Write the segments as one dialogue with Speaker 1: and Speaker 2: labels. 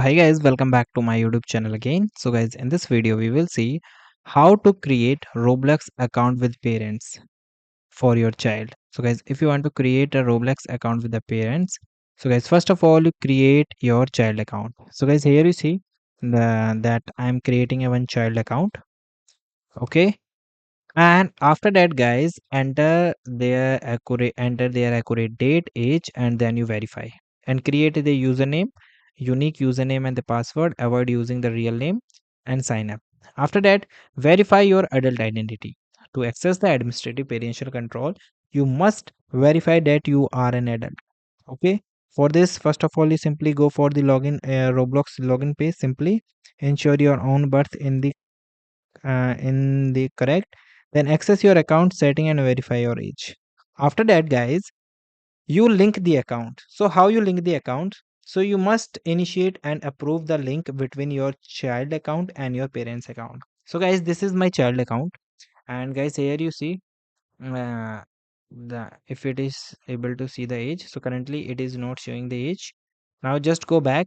Speaker 1: Hi guys, welcome back to my YouTube channel again. So guys, in this video we will see how to create Roblox account with parents for your child. So guys, if you want to create a Roblox account with the parents, so guys, first of all you create your child account. So guys, here you see that I'm creating a one child account. Okay, and after that guys, enter their accurate date, age, and then you verify and create the username, unique username and the password. Avoid using the real name and sign up. After that, verify your adult identity. To access the administrative parental control, you must verify that you are an adult. Okay, for this, first of all, you simply go for the login Roblox login page. Simply ensure your own birth in the correct, then access your account setting and verify your age. After that guys, you link the account. So how you link the account? So you must initiate and approve the link between your child account and your parents account. So guys, this is my child account, and guys, here you see uh, the if it is able to see the age. So currently it is not showing the age. Now just go back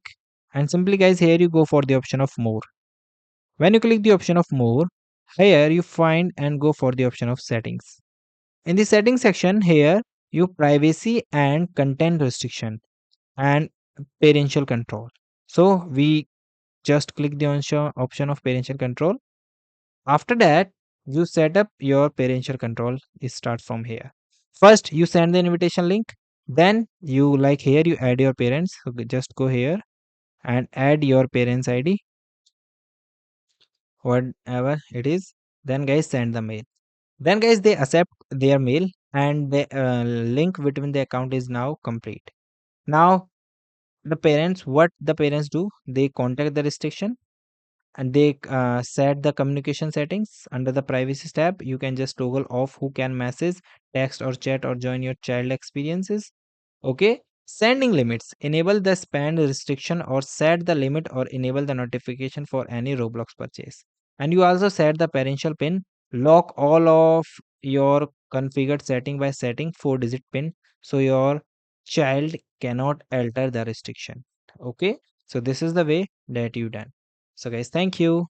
Speaker 1: and simply guys, here you go for the option of more. When you click the option of more, here you find and go for the option of settings. In the settings section, here you privacy and content restriction and parental control. So we just click the option of parental control. After that, you set up your parental control. It starts from here. First, you send the invitation link. Then you like here you add your parents. So just go here and add your parents ID, whatever it is. Then guys, send the mail. Then guys, they accept their mail and the link between the account is now complete. Now what the parents do, they contact the restriction and they set the communication settings. Under the privacy tab, you can just toggle off who can message, text or chat or join your child experiences. Okay, sending limits, enable the spend restriction or set the limit or enable the notification for any Roblox purchase. And you also set the parental pin, lock all of your configured setting by setting 4-digit pin so your child cannot alter the restriction. Okay, so this is the way that you done. So guys, thank you.